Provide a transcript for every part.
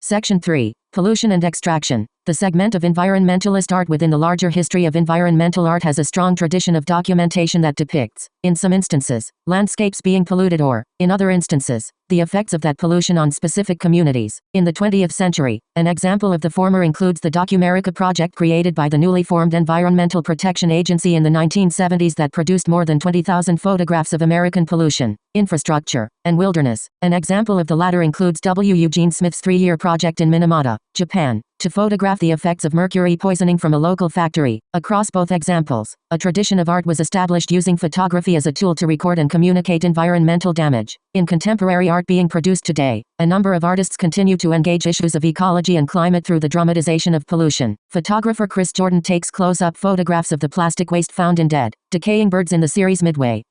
Section 3. Pollution and Extraction. The segment of environmentalist art within the larger history of environmental art has a strong tradition of documentation that depicts, in some instances, landscapes being polluted or, in other instances, the effects of that pollution on specific communities. In the 20th century, an example of the former includes the Documerica project created by the newly formed Environmental Protection Agency in the 1970s that produced more than 20,000 photographs of American pollution, infrastructure, and wilderness. An example of the latter includes W. Eugene Smith's 3-year project in Minamata, Japan, to photograph the effects of mercury poisoning from a local factory. Across both examples, a tradition of art was established using photography as a tool to record and communicate environmental damage. In contemporary art being produced today, a number of artists continue to engage issues of ecology and climate through the dramatization of pollution. Photographer Chris Jordan takes close-up photographs of the plastic waste found in dead, decaying birds in the series Midway.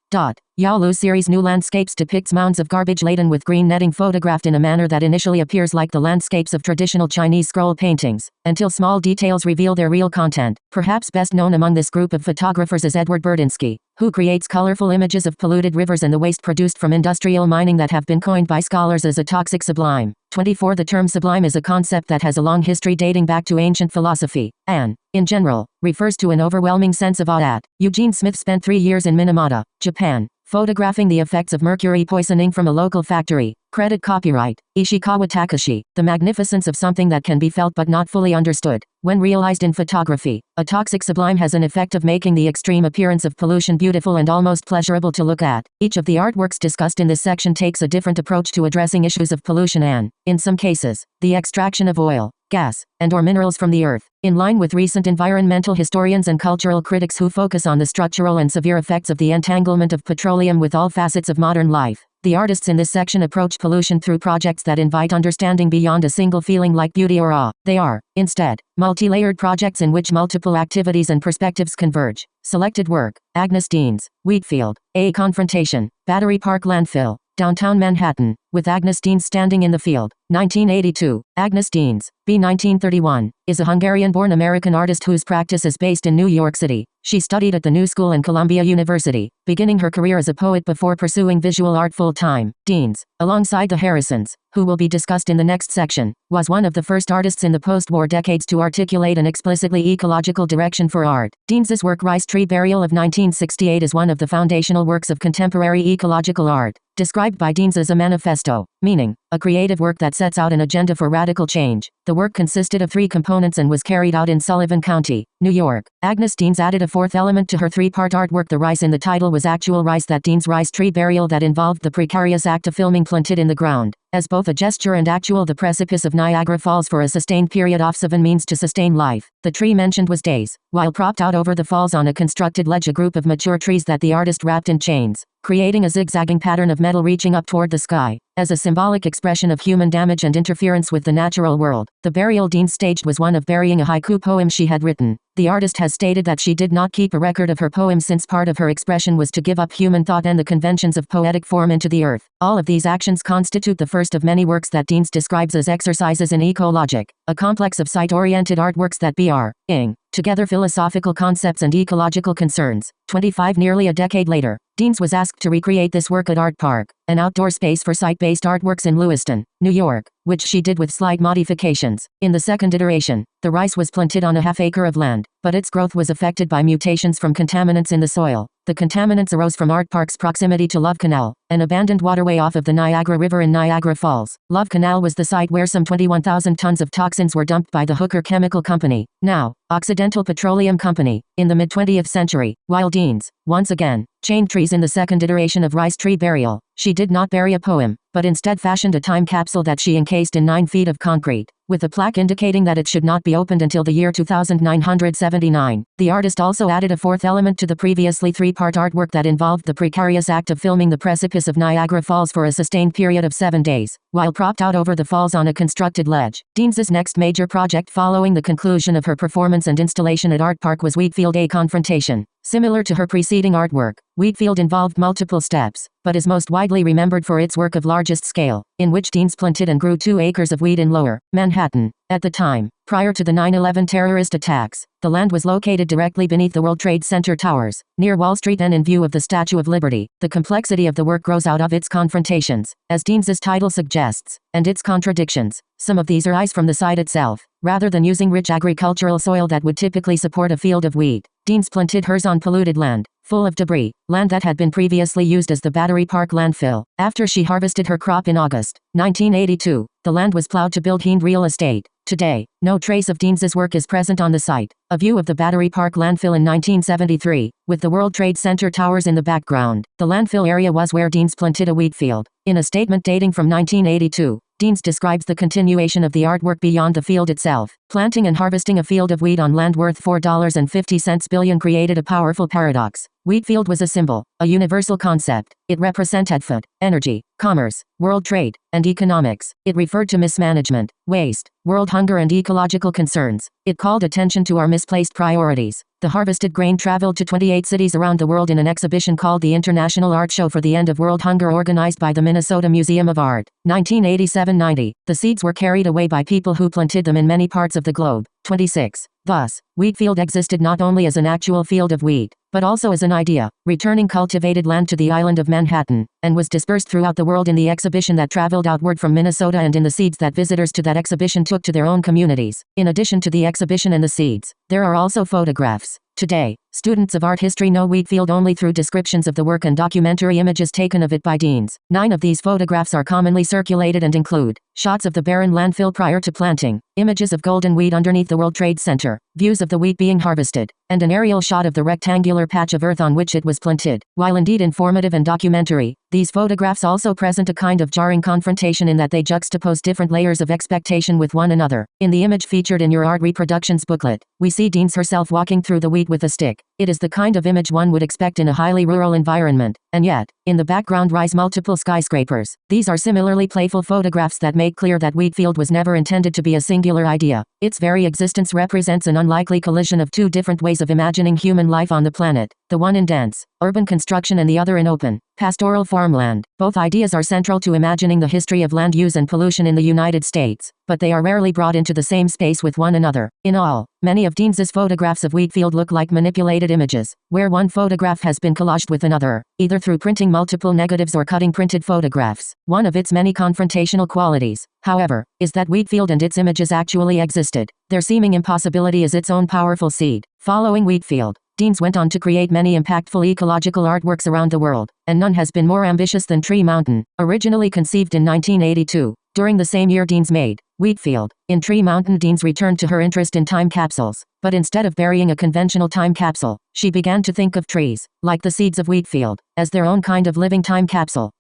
Yao Lu's series New Landscapes depicts mounds of garbage laden with green netting photographed in a manner that initially appears like the landscapes of traditional Chinese scroll paintings, until small details reveal their real content. Perhaps best known among this group of photographers is Edward Burdinsky, who creates colorful images of polluted rivers and the waste produced from industrial mining that have been coined by scholars as a toxic sublime. 24. The term sublime is a concept that has a long history dating back to ancient philosophy, and, in general, refers to an overwhelming sense of awe at. Eugene Smith spent 3 years in Minamata, Japan, photographing the effects of mercury poisoning from a local factory. Credit copyright, Ishikawa Takashi. The magnificence of something that can be felt but not fully understood. When realized in photography, a toxic sublime has an effect of making the extreme appearance of pollution beautiful and almost pleasurable to look at. Each of the artworks discussed in this section takes a different approach to addressing issues of pollution and, in some cases, the extraction of oil, gas, and/or minerals from the earth. In line with recent environmental historians and cultural critics who focus on the structural and severe effects of the entanglement of petroleum with all facets of modern life, the artists in this section approach pollution through projects that invite understanding beyond a single feeling like beauty or awe. They are, instead, multi-layered projects in which multiple activities and perspectives converge. Selected work: Agnes Deans, Wheatfield, A Confrontation, Battery Park Landfill, Downtown Manhattan, with Agnes Deans standing in the field. 1982. Agnes Deans, b. 1931, is a Hungarian-born American artist whose practice is based in New York City. She studied at the New School and Columbia University, beginning her career as a poet before pursuing visual art full-time. Deans, alongside the Harrisons, who will be discussed in the next section, was one of the first artists in the post-war decades to articulate an explicitly ecological direction for art. Deans's work Rice Tree Burial of 1968 is one of the foundational works of contemporary ecological art, described by Deans as a manifesto, meaning, a creative work that sets out an agenda for radical change. The work consisted of 3 components and was carried out in Sullivan County, New York. Agnes Deans added a 4th element to her 3-part artwork. The rice in the title was actual rice that Deans' Rice Tree Burial that involved the precarious act of filming planted in the ground. As both a gesture and actual, the precipice of Niagara Falls for a sustained period of 7 means to sustain life. The tree mentioned was Days, while propped out over the falls on a constructed ledge, a group of mature trees that the artist wrapped in chains, creating a zigzagging pattern of metal reaching up toward the sky. As a symbolic expression of human damage and interference with the natural world, the burial Deans staged was one of burying a haiku poem she had written. The artist has stated that she did not keep a record of her poem since part of her expression was to give up human thought and the conventions of poetic form into the earth. All of these actions constitute the first of many works that Deans describes as exercises in ecologic, a complex of site-oriented artworks that bring together philosophical concepts and ecological concerns. 25. Nearly a decade later, Deans was asked to recreate this work at Art Park, an outdoor space for site-based artworks in Lewiston, New York, which she did with slight modifications. In the second iteration, the rice was planted on a half-acre of land, but its growth was affected by mutations from contaminants in the soil. The contaminants arose from Art Park's proximity to Love Canal, an abandoned waterway off of the Niagara River in Niagara Falls. Love Canal was the site where some 21,000 tons of toxins were dumped by the Hooker Chemical Company, now Occidental Petroleum Company, in the mid-20th century. While Deans, once again, chained trees in the second iteration of Rice Tree Burial, she did not bury a poem, but instead fashioned a time capsule that she encased in 9 feet of concrete, with a plaque indicating that it should not be opened until the year 2979. The artist also added a 4th element to the previously 3-part artwork that involved the precarious act of filming the precipice of Niagara Falls for a sustained period of 7 days, while propped out over the falls on a constructed ledge. Deans's next major project following the conclusion of her performance and installation at Art Park was Wheatfield A Confrontation, Similar to her preceding artwork, Wheatfield involved multiple steps, but is most widely remembered for its work of largest scale, in which Deans planted and grew 2 acres of wheat in Lower Manhattan. At the time, prior to the 9/11 terrorist attacks, the land was located directly beneath the World Trade Center towers, near Wall Street and in view of the Statue of Liberty. The complexity of the work grows out of its confrontations, as Deans's title suggests, and its contradictions. Some of these arise from the site itself. Rather than using rich agricultural soil that would typically support a field of wheat, Deans planted hers on polluted land, full of debris, land that had been previously used as the Battery Park landfill. After she harvested her crop in August 1982, the land was plowed to build Heen Real Estate. Today, no trace of Deans's work is present on the site. A view of the Battery Park landfill in 1973, with the World Trade Center towers in the background. The landfill area was where Deans planted a wheat field. In a statement dating from 1982, Deans describes the continuation of the artwork beyond the field itself. Planting and harvesting a field of wheat on land worth $4.50 billion created a powerful paradox. Wheatfield was a symbol, a universal concept. It represented food, energy, commerce, world trade, and economics. It referred to mismanagement, waste, world hunger and ecological concerns. It called attention to our misplaced priorities. The harvested grain traveled to 28 cities around the world in an exhibition called the International Art Show for the End of World Hunger, organized by the Minnesota Museum of Art. 1987-90. The seeds were carried away by people who planted them in many parts of the globe. 26. Thus, Wheatfield existed not only as an actual field of wheat, but also as an idea, returning cultivated land to the island of Manhattan, and was dispersed throughout the world in the exhibition that traveled outward from Minnesota and in the seeds that visitors to that exhibition took to their own communities. In addition to the exhibition and the seeds, there are also photographs. Today, students of art history know Wheatfield only through descriptions of the work and documentary images taken of it by Deans. 9 of these photographs are commonly circulated and include shots of the barren landfill prior to planting, images of golden wheat underneath the World Trade Center, views of the wheat being harvested, and an aerial shot of the rectangular patch of earth on which it was planted. While indeed informative and documentary, these photographs also present a kind of jarring confrontation in that they juxtapose different layers of expectation with one another. In the image featured in your art reproductions booklet, we see Deans herself walking through the wheat with a stick. It is the kind of image one would expect in a highly rural environment, and yet, in the background rise multiple skyscrapers. These are similarly playful photographs that make clear that Wheatfield was never intended to be a singular idea. Its very existence represents an unlikely collision of two different ways of imagining human life on the planet, the one in dense, urban construction and the other in open, pastoral farmland. Both ideas are central to imagining the history of land use and pollution in the United States, but they are rarely brought into the same space with one another. In all, many of Deans's photographs of Wheatfield look like manipulated images, where one photograph has been collaged with another, either through printing multiple negatives or cutting printed photographs. One of its many confrontational qualities, however, is that Wheatfield and its images actually existed. Their seeming impossibility is its own powerful seed. Following Wheatfield, Deans went on to create many impactful ecological artworks around the world, and none has been more ambitious than Tree Mountain. Originally conceived in 1982, during the same year Deans made Wheatfield. In Tree Mountain, Deans returned to her interest in time capsules, but instead of burying a conventional time capsule, she began to think of trees, like the seeds of Wheatfield, as their own kind of living time capsule.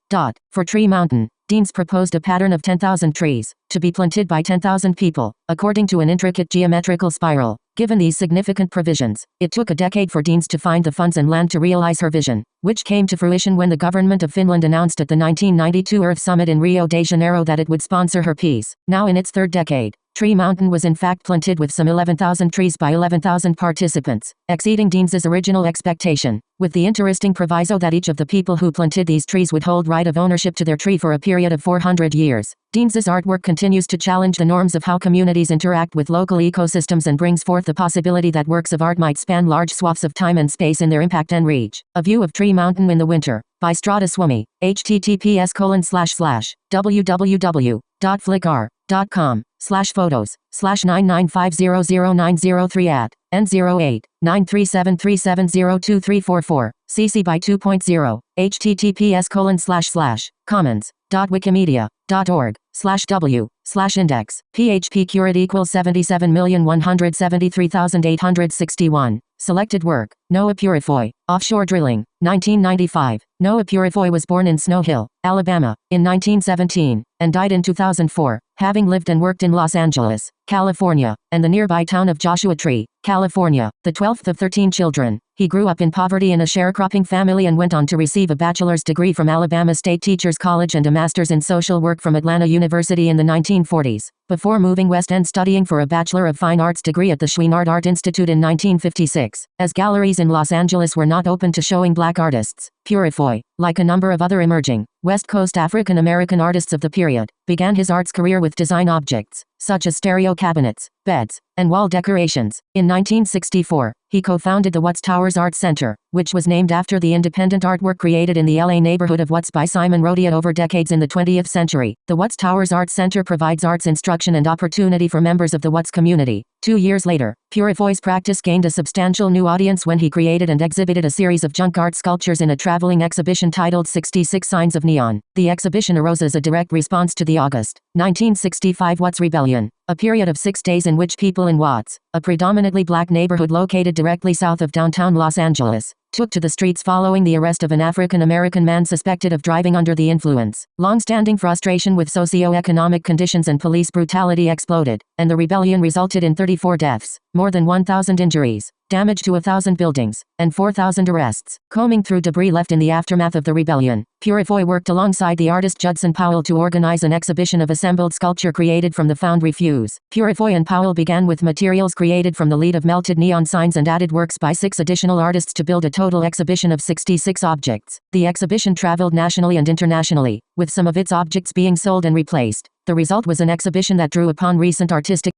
For Tree Mountain, Deans proposed a pattern of 10,000 trees, to be planted by 10,000 people, according to an intricate geometrical spiral. Given these significant provisions, it took a decade for Deans to find the funds and land to realize her vision, which came to fruition when the government of Finland announced at the 1992 Earth Summit in Rio de Janeiro that it would sponsor her piece. Now in its third decade, Tree Mountain was in fact planted with some 11,000 trees by 11,000 participants, exceeding Deans's original expectation, with the interesting proviso that each of the people who planted these trees would hold right of ownership to their tree for a period of 400 years. Deans's artwork continues to challenge the norms of how communities interact with local ecosystems and brings forth the possibility that works of art might span large swaths of time and space in their impact and reach. A view of Tree Mountain in the winter, by Strada Swami, https://www.flickr.com/photos/995000903 n08-93737023444 cc by 2.0 https://commons.wikimedia.org/w/index php curate equals 77,173,861 selected work Noah Purifoy Offshore drilling. 1995. Noah Purifoy was born in Snow Hill, Alabama, in 1917, and died in 2004, having lived and worked in Los Angeles, California, and the nearby town of Joshua Tree, California, the 12th of 13 children. He grew up in poverty in a sharecropping family and went on to receive a bachelor's degree from Alabama State Teachers College and a master's in social work from Atlanta University in the 1940s, before moving west and studying for a Bachelor of Fine Arts degree at the Chouinard Art Institute in 1956. As galleries in Los Angeles were not open to showing black artists, Purifoy, like a number of other emerging, West Coast African American artists of the period, began his arts career with design objects, such as stereo cabinets, beds, and wall decorations. In 1964, he co-founded the Watts Towers Art Center, which was named after the independent artwork created in the LA neighborhood of Watts by Simon Rodia over decades in the 20th century. The Watts Towers Art Center provides arts instruction and opportunity for members of the Watts community. 2 years later, Purifoy's practice gained a substantial new audience when he created and exhibited a series of junk art sculptures in a traveling exhibition titled 66 Signs of Neon. The exhibition arose as a direct response to the August 1965 Watts Rebellion, a period of 6 days in which people in Watts, a predominantly black neighborhood located directly south of downtown Los Angeles, took to the streets following the arrest of an African-American man suspected of driving under the influence. Long-standing frustration with socio-economic conditions and police brutality exploded, and the rebellion resulted in 34 deaths, more than 1,000 injuries, damage to 1,000 buildings, and 4,000 arrests. Combing through debris left in the aftermath of the rebellion, Purifoy worked alongside the artist Judson Powell to organize an exhibition of assembled sculpture created from the found refuse. Purifoy and Powell began with materials created from the lead of melted neon signs and added works by 6 additional artists to build a total exhibition of 66 objects. The exhibition traveled nationally and internationally, with some of its objects being sold and replaced. The result was an exhibition that drew upon recent artistic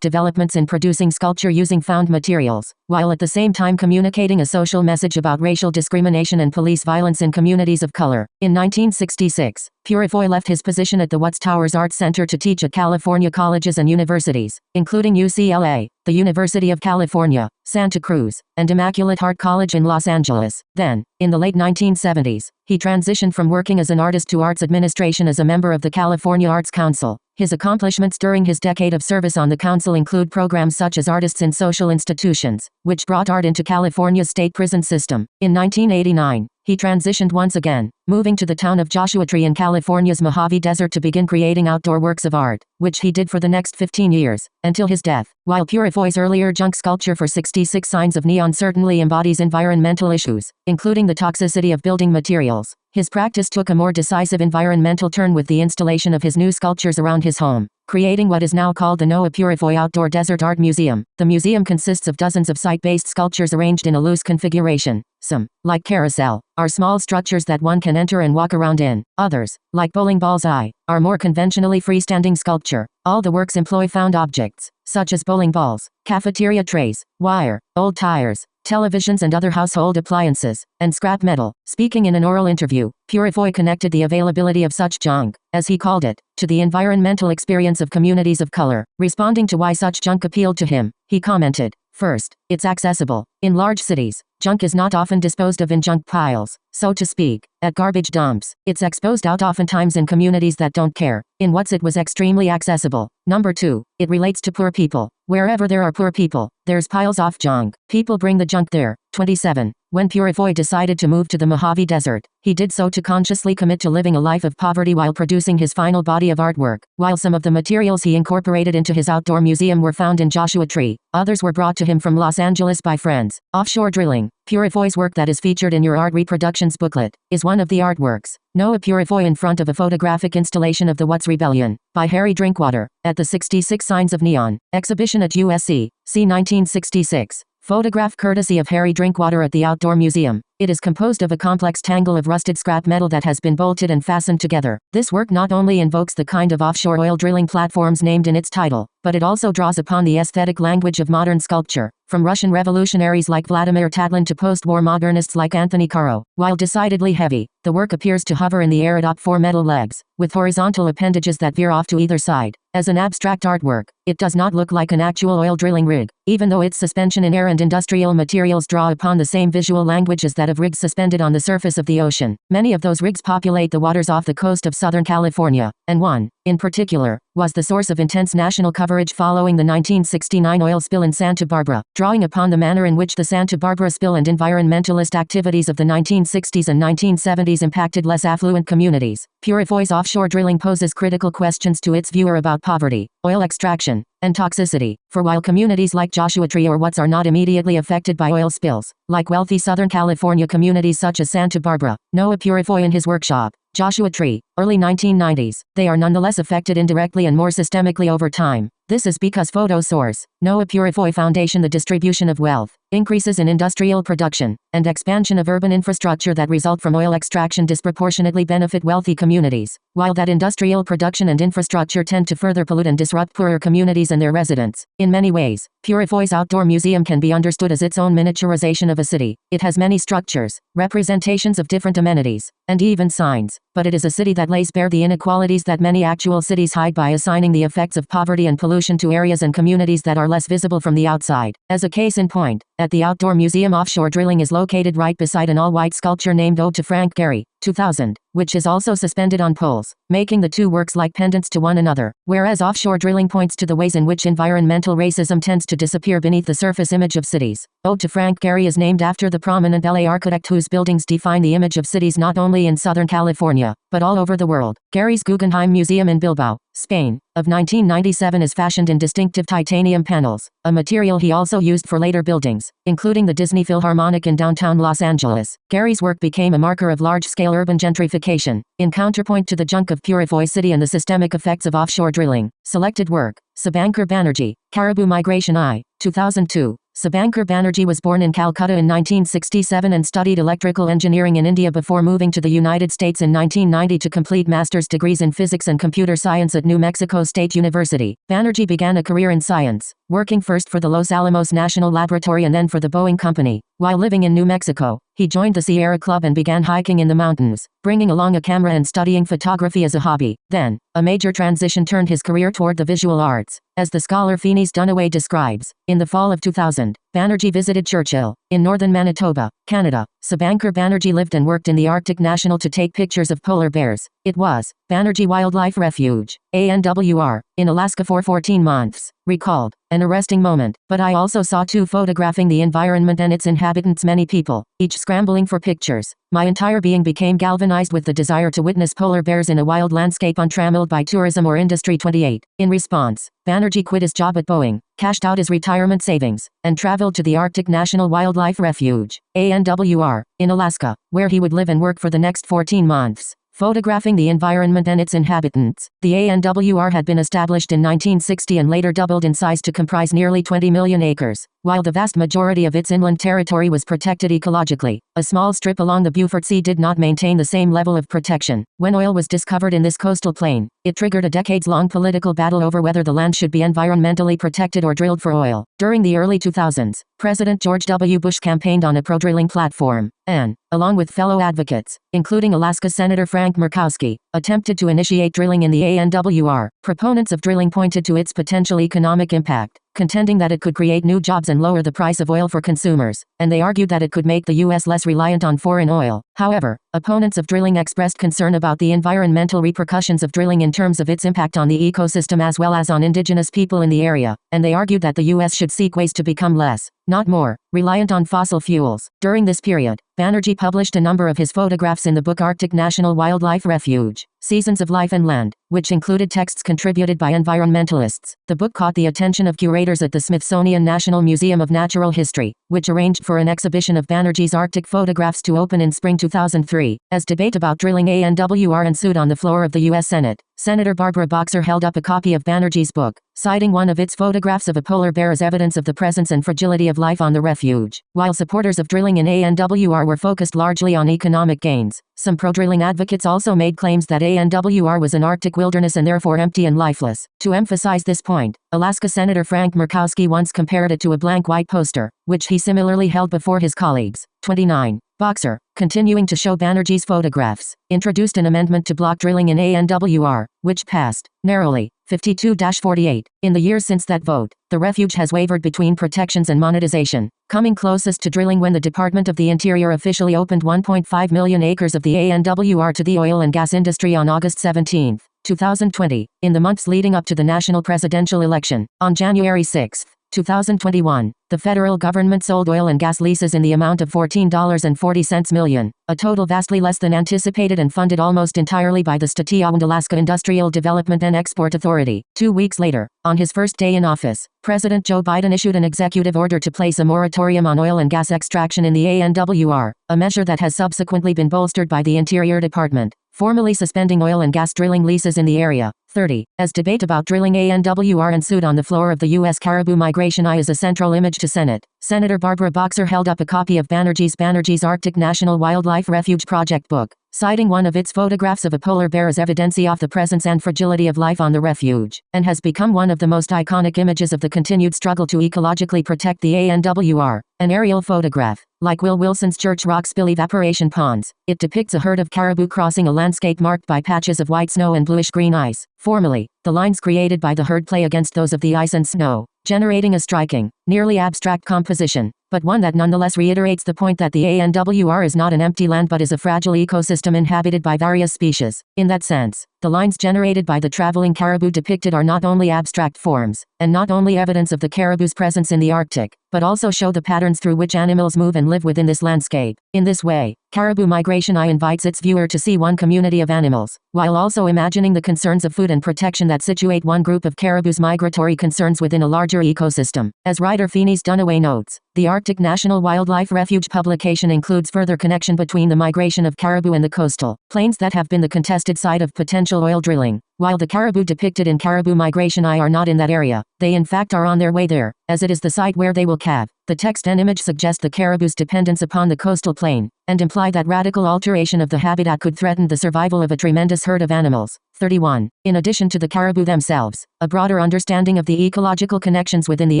developments in producing sculpture using found materials, while at the same time communicating a social message about racial discrimination and police violence in communities of color. In 1966, Purifoy left his position at the Watts Towers Art Center to teach at California colleges and universities, including UCLA, the University of California, Santa Cruz, and Immaculate Heart College in Los Angeles. Then, in the late 1970s, he transitioned from working as an artist to arts administration as a member of the California Arts Council. His accomplishments during his decade of service on the council include programs such as Artists in Social Institutions, which brought art into California's state prison system. In 1989, he transitioned once again, moving to the town of Joshua Tree in California's Mojave Desert to begin creating outdoor works of art, which he did for the next 15 years, until his death. While Purifoy's earlier junk sculpture for 66 Signs of Neon certainly embodies environmental issues, including the toxicity of building materials, his practice took a more decisive environmental turn with the installation of his new sculptures around his home, creating what is now called the Noah Purifoy Outdoor Desert Art Museum. The museum consists of dozens of site-based sculptures arranged in a loose configuration. Some, like Carousel, are small structures that one can enter and walk around in. Others, like Bowling Ball's Eye, are more conventionally freestanding sculpture. All the works employ found objects, such as bowling balls, cafeteria trays, wire, old tires, televisions and other household appliances, and scrap metal. Speaking in an oral interview, Purifoy connected the availability of such junk, as he called it, to the environmental experience of communities of color. Responding to why such junk appealed to him, he commented, "First, it's accessible. In large cities, junk is not often disposed of in junk piles, so to speak, at garbage dumps. It's exposed out oftentimes in communities that don't care. In Watts it was extremely accessible. Number 2, it relates to poor people. Wherever there are poor people, there's piles of junk. People bring the junk there." 27. When Purifoy decided to move to the Mojave Desert, he did so to consciously commit to living a life of poverty while producing his final body of artwork. While some of the materials he incorporated into his outdoor museum were found in Joshua Tree, others were brought to him from Los Angeles by friends. Offshore drilling. Purifoy's work that is featured in your art reproductions booklet is one of the artworks. Noah Purifoy in front of a photographic installation of the Watts Rebellion, by Harry Drinkwater, at the 66 Signs of Neon exhibition at USC, c. 1966. Photograph courtesy of Harry Drinkwater at the Outdoor Museum. It is composed of a complex tangle of rusted scrap metal that has been bolted and fastened together. This work not only invokes the kind of offshore oil drilling platforms named in its title, but it also draws upon the aesthetic language of modern sculpture, from Russian revolutionaries like Vladimir Tatlin to post-war modernists like Anthony Caro. While decidedly heavy, the work appears to hover in the air atop 4 metal legs, with horizontal appendages that veer off to either side. As an abstract artwork, it does not look like an actual oil drilling rig, even though its suspension in air and industrial materials draw upon the same visual language as that of rigs suspended on the surface of the ocean. Many of those rigs populate the waters off the coast of Southern California, and one, in particular, was the source of intense national coverage following the 1969 oil spill in Santa Barbara, drawing upon the manner in which the Santa Barbara spill and environmentalist activities of the 1960s and 1970s impacted less affluent communities. Purifoy's offshore drilling poses critical questions to its viewer about poverty, oil extraction, and toxicity. For while communities like Joshua Tree or Watts are not immediately affected by oil spills, like wealthy Southern California communities such as Santa Barbara, Noah Purifoy in his workshop, Joshua Tree, early 1990s, they are nonetheless affected indirectly and more systemically over time. This is because photo source, Noah Purifoy Foundation, the distribution of wealth, increases in industrial production, and expansion of urban infrastructure that result from oil extraction disproportionately benefit wealthy communities, while that industrial production and infrastructure tend to further pollute and disrupt poorer communities and their residents. In many ways, Purifoy's outdoor museum can be understood as its own miniaturization of a city. It has many structures, representations of different amenities, and even signs, but it is a city that lays bare the inequalities that many actual cities hide by assigning the effects of poverty and pollution to areas and communities that are less visible from the outside. As a case in point, at the Outdoor Museum, offshore drilling is located right beside an all-white sculpture named Ode to Frank Gehry, 2000, which is also suspended on poles, making the two works like pendants to one another, whereas offshore drilling points to the ways in which environmental racism tends to disappear beneath the surface image of cities. Ode to Frank Gehry is named after the prominent LA architect whose buildings define the image of cities not only in Southern California, but all over the world. Gehry's Guggenheim Museum in Bilbao, Spain, of 1997 is fashioned in distinctive titanium panels, a material he also used for later buildings, including the Disney Philharmonic in downtown Los Angeles. Gehry's work became a marker of large-scale urban gentrification, in counterpoint to the junk of Purifoy City and the systemic effects of offshore drilling. Selected work, Subankar Banerjee, Caribou Migration I, 2002. Subankar Banerjee was born in Calcutta in 1967 and studied electrical engineering in India before moving to the United States in 1990 to complete master's degrees in physics and computer science at New Mexico State University. Banerjee began a career in science, working first for the Los Alamos National Laboratory and then for the Boeing Company. While living in New Mexico, he joined the Sierra Club and began hiking in the mountains, bringing along a camera and studying photography as a hobby. Then, a major transition turned his career toward the visual arts. As the scholar Phineas Dunaway describes, in the fall of 2000, Banerjee visited Churchill, in northern Manitoba, Canada. Subankar Banerjee lived and worked in the Arctic National to take pictures of polar bears. It was Banerjee Wildlife Refuge, ANWR, in Alaska for 14 months. Recalled, an arresting moment, but I also saw two photographing the environment and its inhabitants, many people, each scrambling for pictures. My entire being became galvanized with the desire to witness polar bears in a wild landscape untrammeled by tourism or industry. 28. In response, Banerjee quit his job at Boeing, cashed out his retirement savings, and traveled to the Arctic National Wildlife Refuge, ANWR, in Alaska, where he would live and work for the next 14 months. Photographing the environment and its inhabitants. The ANWR had been established in 1960 and later doubled in size to comprise nearly 20 million acres. While the vast majority of its inland territory was protected ecologically, a small strip along the Beaufort Sea did not maintain the same level of protection. When oil was discovered in this coastal plain, it triggered a decades-long political battle over whether the land should be environmentally protected or drilled for oil. During the early 2000s, President George W. Bush campaigned on a pro-drilling platform, and, along with fellow advocates, including Alaska Senator Frank Murkowski, attempted to initiate drilling in the ANWR. Proponents of drilling pointed to its potential economic impact, contending that it could create new jobs and lower the price of oil for consumers, and they argued that it could make the U.S. less reliant on foreign oil. However, opponents of drilling expressed concern about the environmental repercussions of drilling in terms of its impact on the ecosystem as well as on indigenous people in the area, and they argued that the U.S. should seek ways to become less, not more, reliant on fossil fuels. During this period, Banerjee published a number of his photographs in the book Arctic National Wildlife Refuge, Seasons of Life and Land, which included texts contributed by environmentalists. The book caught the attention of curators at the Smithsonian National Museum of Natural History, which arranged for an exhibition of Banerjee's Arctic photographs to open in spring 2003. As debate about drilling ANWR ensued on the floor of the U.S. Senate, Senator Barbara Boxer held up a copy of Banerjee's book, citing one of its photographs of a polar bear as evidence of the presence and fragility of life on the refuge. While supporters of drilling in ANWR were focused largely on economic gains, some pro-drilling advocates also made claims that ANWR was an Arctic wilderness and therefore empty and lifeless. To emphasize this point, Alaska Senator Frank Murkowski once compared it to a blank white poster, which he similarly held before his colleagues. 29. Boxer, continuing to show Banerjee's photographs, introduced an amendment to block drilling in ANWR, which passed, narrowly, 52-48. In the years since that vote, the refuge has wavered between protections and monetization, coming closest to drilling when the Department of the Interior officially opened 1.5 million acres of the ANWR to the oil and gas industry on August 17. 2020, in the months leading up to the national presidential election. On January 6, 2021, the federal government sold oil and gas leases in the amount of $14.40 million, a total vastly less than anticipated and funded almost entirely by the State-owned Alaska Industrial Development and Export Authority. 2 weeks later, on his first day in office, President Joe Biden issued an executive order to place a moratorium on oil and gas extraction in the ANWR, a measure that has subsequently been bolstered by the Interior Department, formally suspending oil and gas drilling leases in the area. 30. As debate about drilling ANWR ensued on the floor of the U.S. Caribou Migration Eye is a central image to Senate. Senator Barbara Boxer held up a copy of Banerjee's Arctic National Wildlife Refuge Project book, citing one of its photographs of a polar bear as evidence of the presence and fragility of life on the refuge, and has become one of the most iconic images of the continued struggle to ecologically protect the ANWR. An aerial photograph, like Will Wilson's Church Rockspill evaporation ponds, it depicts a herd of caribou crossing a landscape marked by patches of white snow and bluish-green ice. Formally, the lines created by the herd play against those of the ice and snow, generating a striking, nearly abstract composition, but one that nonetheless reiterates the point that the ANWR is not an empty land but is a fragile ecosystem inhabited by various species. In that sense, the lines generated by the traveling caribou depicted are not only abstract forms, and not only evidence of the caribou's presence in the Arctic, but also show the patterns through which animals move and live within this landscape. In this way, Caribou Migration Eye invites its viewer to see one community of animals, while also imagining the concerns of food and protection that situate one group of caribou's migratory concerns within a larger ecosystem. As writer Phineas Dunaway notes, the Arctic National Wildlife Refuge publication includes further connection between the migration of caribou and the coastal plains that have been the contested site of potential oil drilling. While the caribou depicted in Caribou Migration Eye are not in that area, they in fact are on their way there, as it is the site where they will calve. The text and image suggest the caribou's dependence upon the coastal plain, and imply that radical alteration of the habitat could threaten the survival of a tremendous herd of animals. 31. In addition to the caribou themselves, a broader understanding of the ecological connections within the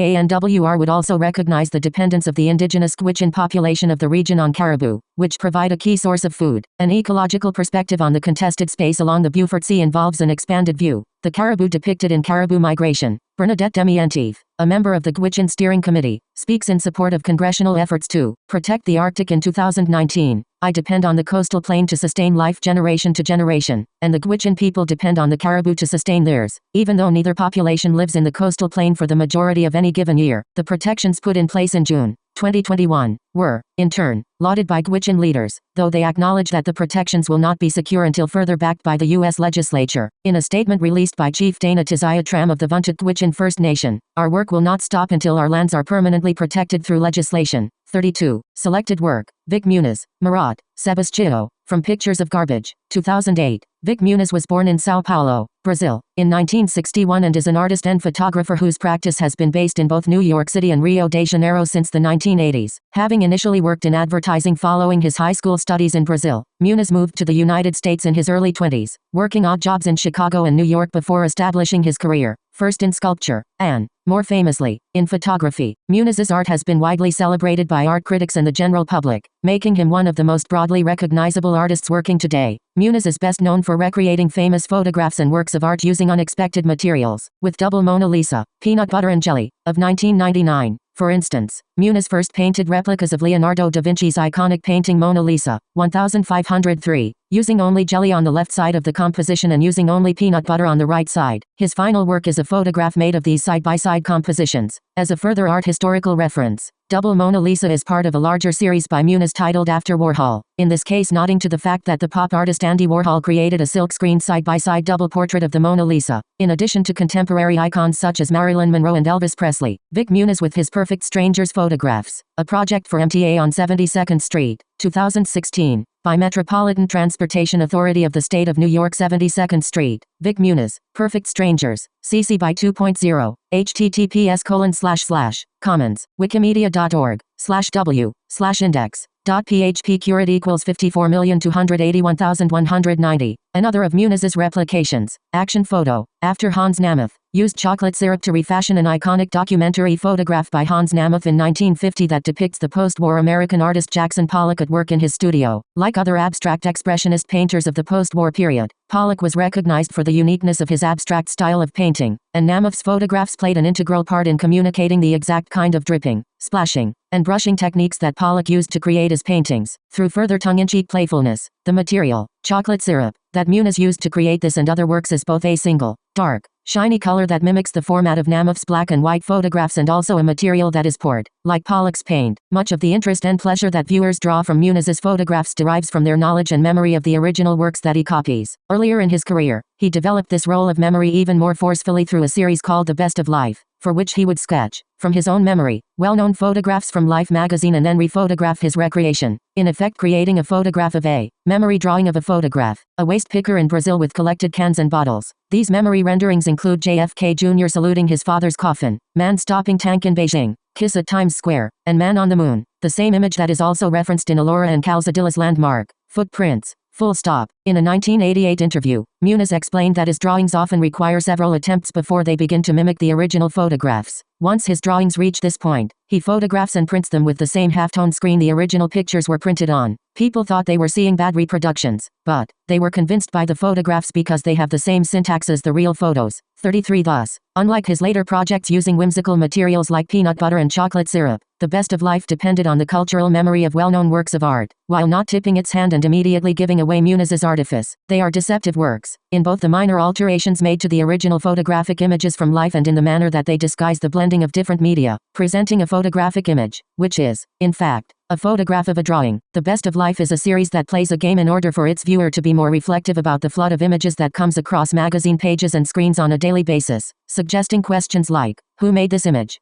ANWR would also recognize the dependence of the indigenous Gwich'in population of the region on caribou, which provide a key source of food. An ecological perspective on the contested space along the Beaufort Sea involves an expanded view. The caribou depicted in Caribou Migration. Bernadette Demientieff, a member of the Gwich'in Steering Committee, speaks in support of congressional efforts to protect the Arctic in 2019. I depend on the coastal plain to sustain life generation to generation, and the Gwich'in people depend on the caribou to sustain theirs. Even though neither population lives in the coastal plain for the majority of any given year, the protections put in place in June 2021, were, in turn, lauded by Gwich'in leaders, though they acknowledge that the protections will not be secure until further backed by the U.S. legislature. In a statement released by Chief Dana Tizaya Tram of the Vuntut Gwich'in First Nation, our work will not stop until our lands are permanently protected through legislation. 32. Selected work, Vic Muniz, Marat, Sebastião, From Pictures of Garbage, 2008. Vic Muniz was born in São Paulo, Brazil, in 1961 and is an artist and photographer whose practice has been based in both New York City and Rio de Janeiro since the 1980s. Having initially worked in advertising following his high school studies in Brazil, Muniz moved to the United States in his early 20s, working odd jobs in Chicago and New York before establishing his career, first in sculpture, and, more famously, in photography. Muniz's art has been widely celebrated by art critics and the general public, making him one of the most broadly recognizable artists working today. Muniz is best known for recreating famous photographs and works of art using unexpected materials, with Double Mona Lisa, Peanut Butter and Jelly, of 1999. For instance, Muniz first painted replicas of Leonardo da Vinci's iconic painting Mona Lisa, 1503, using only jelly on the left side of the composition and using only peanut butter on the right side. His final work is a photograph made of these side-by-side compositions. As a further art historical reference, Double Mona Lisa is part of a larger series by Muniz titled After Warhol, in this case nodding to the fact that the pop artist Andy Warhol created a silkscreen side-by-side double portrait of the Mona Lisa. In addition to contemporary icons such as Marilyn Monroe and Elvis Presley, Vic Muniz with his Perfect Strangers photographs, a project for MTA on 72nd Street, 2016, by Metropolitan Transportation Authority of the State of New York 72nd Street, Vic Muniz, Perfect Strangers, CC BY 2.0, https://commons, wikimedia.org/w/index.php curate equals 54,281,190. Another of Muniz's replications, Action Photo, after Hans Namath, used chocolate syrup to refashion an iconic documentary photograph by Hans Namath in 1950 that depicts the post-war American artist Jackson Pollock at work in his studio. Like other abstract expressionist painters of the post-war period, Pollock was recognized for the uniqueness of his abstract style of painting, and Namath's photographs played an integral part in communicating the exact kind of dripping, splashing, and brushing techniques that Pollock used to create his paintings. Through further tongue-in-cheek playfulness, the material, chocolate syrup, that Muniz used to create this and other works is both a single, dark, shiny color that mimics the format of Namiff's black and white photographs and also a material that is poured, like Pollock's paint. Much of the interest and pleasure that viewers draw from Muniz's photographs derives from their knowledge and memory of the original works that he copies. Earlier in his career, he developed this role of memory even more forcefully through a series called The Best of Life, for which he would sketch, from his own memory, well-known photographs from Life magazine and then rephotograph his recreation, in effect creating a photograph of a memory drawing of a photograph, a waste picker in Brazil with collected cans and bottles. These memory renderings include JFK Jr. saluting his father's coffin, man stopping tank in Beijing, kiss at Times Square, and man on the moon, the same image that is also referenced in Elora and Calzadilla's landmark, footprints. Full stop. In a 1988 interview, Muniz explained that his drawings often require several attempts before they begin to mimic the original photographs. Once his drawings reach this point, he photographs and prints them with the same halftone screen the original pictures were printed on. People thought they were seeing bad reproductions, but they were convinced by the photographs because they have the same syntax as the real photos. 33 Thus, unlike his later projects using whimsical materials like peanut butter and chocolate syrup, The Best of Life depended on the cultural memory of well-known works of art, while not tipping its hand and immediately giving away Muniz's artifice. They are deceptive works, in both the minor alterations made to the original photographic images from life and in the manner that they disguise the blending of different media, presenting a photographic image, which is, in fact, a photograph of a drawing. The Best of Life is a series that plays a game in order for its viewer to be more reflective about the flood of images that comes across magazine pages and screens on a daily basis, suggesting questions like, who made this image?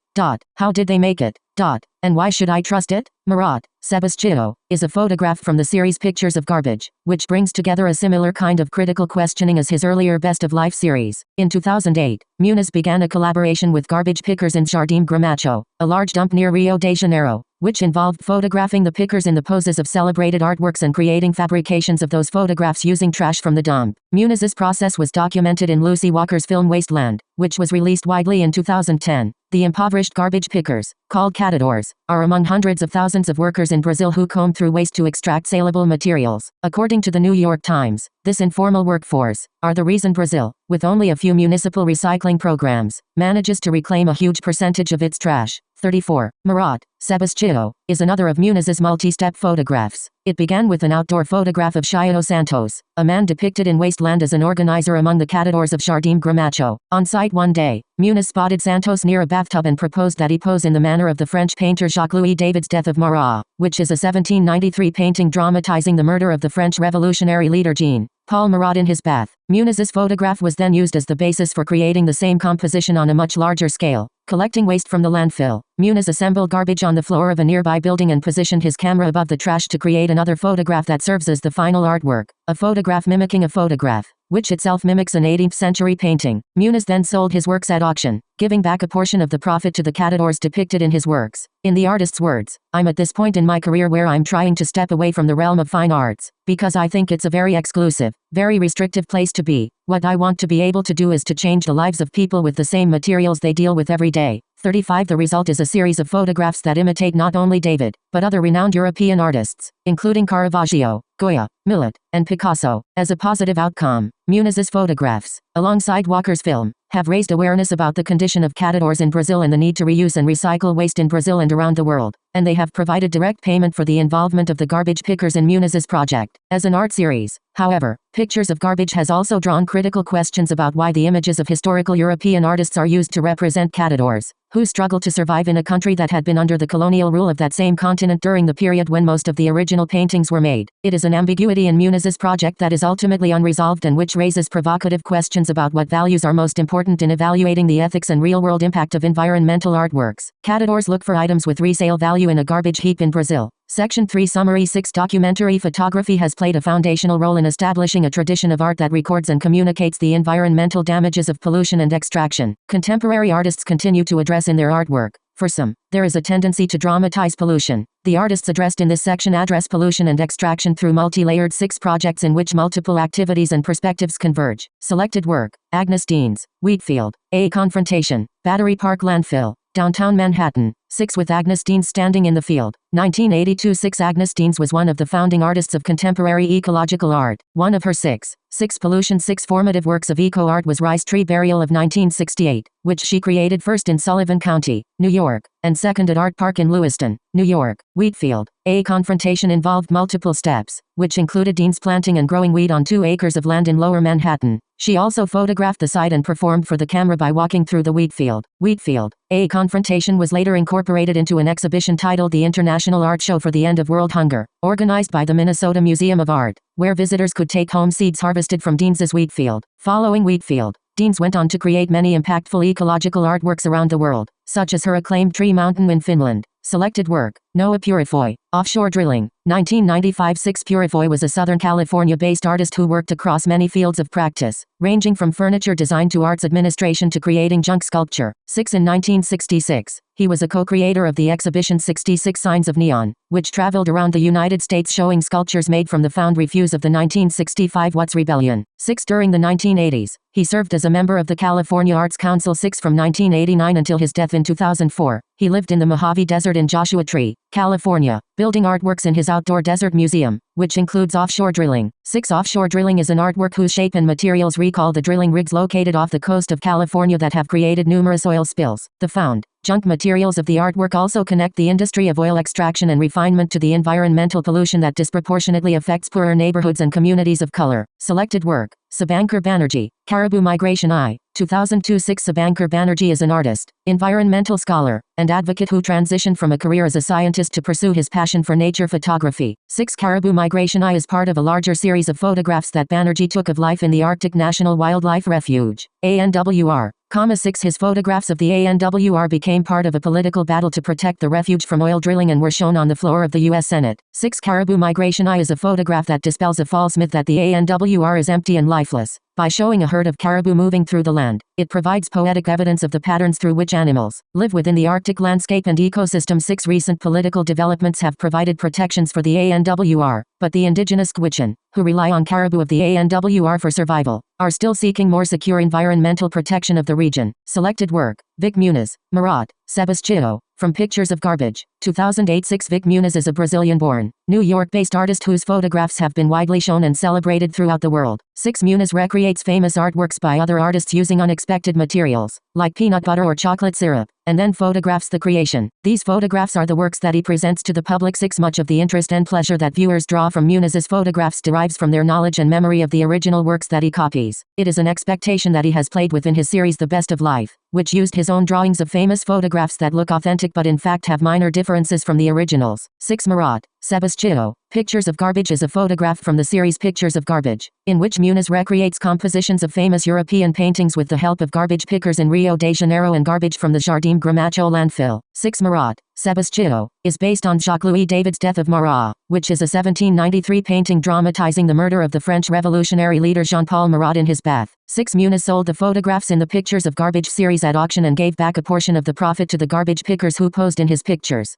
How did they make it? And why should I trust it? Murat Sebastião is a photograph from the series Pictures of Garbage, which brings together a similar kind of critical questioning as his earlier Best of Life series. In 2008, Muniz began a collaboration with garbage pickers in Jardim Gramacho, a large dump near Rio de Janeiro, which involved photographing the pickers in the poses of celebrated artworks and creating fabrications of those photographs using trash from the dump. Muniz's process was documented in Lucy Walker's film Wasteland, which was released widely in 2010. The impoverished garbage pickers, called catadores, are among hundreds of thousands of workers in Brazil who comb through waste to extract saleable materials. According to the New York Times, this informal workforce are the reason Brazil, with only a few municipal recycling programs, manages to reclaim a huge percentage of its trash. 34. Murat Sebastião is another of Muniz's multi-step photographs. It began with an outdoor photograph of Chiado Santos, a man depicted in Wasteland as an organizer among the catadores of Jardim Gramacho. On site one day, Muniz spotted Santos near a bathtub and proposed that he pose in the manner of the French painter Jacques-Louis David's Death of Marat, which is a 1793 painting dramatizing the murder of the French revolutionary leader Jean-Paul Marat in his bath. Muniz's photograph was then used as the basis for creating the same composition on a much larger scale. Collecting waste from the landfill, Muniz assembled garbage on the floor of a nearby building and positioned his camera above the trash to create another photograph that serves as the final artwork, a photograph mimicking a photograph, which itself mimics an 18th-century painting. Muniz then sold his works at auction, giving back a portion of the profit to the catadores depicted in his works. In the artist's words, I'm at this point in my career where I'm trying to step away from the realm of fine arts, because I think it's a very exclusive, very restrictive place to be. What I want to be able to do is to change the lives of people with the same materials they deal with every day. 35 The result is a series of photographs that imitate not only David, but other renowned European artists, including Caravaggio, Goya, Millet, and Picasso. As a positive outcome, Muniz's photographs, alongside Walker's film, have raised awareness about the condition of catadores in Brazil and the need to reuse and recycle waste in Brazil and around the world, and they have provided direct payment for the involvement of the garbage pickers in Muniz's project. As an art series, however, Pictures of Garbage has also drawn critical questions about why the images of historical European artists are used to represent catadores, who struggled to survive in a country that had been under the colonial rule of that same continent during the period when most of the original paintings were made. It is an ambiguity in Muniz's project that is ultimately unresolved and which raises provocative questions about what values are most important in evaluating the ethics and real-world impact of environmental artworks. Catadores look for items with resale value in a garbage heap in Brazil. Section 3 Summary 6 Documentary photography has played a foundational role in establishing a tradition of art that records and communicates the environmental damages of pollution and extraction. Contemporary artists continue to address in their artwork. For some, there is a tendency to dramatize pollution. The artists addressed in this section address pollution and extraction through multi-layered 6 projects in which multiple activities and perspectives converge. Selected work: Agnes Deans, Wheatfield, A Confrontation, Battery Park Landfill, Downtown Manhattan. 6 With Agnes Deans standing in the field. 1982 6 Agnes Deans was one of the founding artists of contemporary ecological art. One of her 6 Pollution 6 formative works of eco-art was Rice Tree Burial of 1968, which she created first in Sullivan County, New York, and second at Art Park in Lewiston, New York. Wheatfield. A confrontation involved multiple steps, which included Deans planting and growing wheat on 2 acres of land in Lower Manhattan. She also photographed the site and performed for the camera by walking through the wheat field. Wheatfield. A confrontation was later incorporated into an exhibition titled the International Art Show for the End of World Hunger, organized by the Minnesota Museum of Art, where visitors could take home seeds harvested from Deans's wheat field. Following Wheatfield, Deans went on to create many impactful ecological artworks around the world, such as her acclaimed Tree Mountain in Finland. Selected work. Noah Purifoy. Offshore drilling. 1995 6 Purifoy was a Southern California-based artist who worked across many fields of practice, ranging from furniture design to arts administration to creating junk sculpture. 6 In 1966, he was a co-creator of the exhibition 66 Signs of Neon, which traveled around the United States showing sculptures made from the found refuse of the 1965 Watts Rebellion. 6 During the 1980s, he served as a member of the California Arts Council. 6 From 1989 until his death in 2004, he lived in the Mojave Desert in Joshua Tree, California, building artworks in his outdoor desert museum, which includes offshore drilling. 6 Offshore drilling is an artwork whose shape and materials recall the drilling rigs located off the coast of California that have created numerous oil spills. The found junk materials of the artwork also connect the industry of oil extraction and refinement to the environmental pollution that disproportionately affects poorer neighborhoods and communities of color. Selected work. Sabankar Banerjee. Caribou Migration I. 2002 6 Sabankar Banerjee is an artist, environmental scholar, and advocate who transitioned from a career as a scientist to pursue his passion for nature photography. 6 Caribou Migration I is part of a larger series of photographs that Banerjee took of life in the Arctic National Wildlife Refuge, ANWR. 6 His photographs of the ANWR became part of a political battle to protect the refuge from oil drilling and were shown on the floor of the U.S. Senate. 6 Caribou Migration I is a photograph that dispels a false myth that the ANWR is empty and lifeless. By showing a herd of caribou moving through the land, it provides poetic evidence of the patterns through which animals live within the Arctic landscape and ecosystem. 6 Recent political developments have provided protections for the ANWR, but the indigenous Gwich'in, who rely on caribou of the ANWR for survival, are still seeking more secure environmental protection of the region. Selected work. Vic Muniz. Marat. Sebastião. From Pictures of Garbage. 2008 6 Vic Muniz is a Brazilian-born, New York-based artist whose photographs have been widely shown and celebrated throughout the world. 6 Muniz recreates famous artworks by other artists using unexpected materials, like peanut butter or chocolate syrup, and then photographs the creation. These photographs are the works that he presents to the public. 6 Much of the interest and pleasure that viewers draw from Muniz's photographs derives from their knowledge and memory of the original works that he copies. It is an expectation that he has played within his series The Best of Life, which used his own drawings of famous photographs that look authentic but in fact have minor differences from the originals. 6 Marat. Sebastião. Pictures of Garbage is a photograph from the series Pictures of Garbage, in which Muniz recreates compositions of famous European paintings with the help of garbage pickers in Rio de Janeiro and garbage from the Jardim Gramacho landfill. 6 Marat. Sebastião is based on Jacques-Louis David's Death of Marat, which is a 1793 painting dramatizing the murder of the French revolutionary leader Jean-Paul Marat in his bath. 6 Muniz sold the photographs in the Pictures of Garbage series at auction and gave back a portion of the profit to the garbage pickers who posed in his pictures.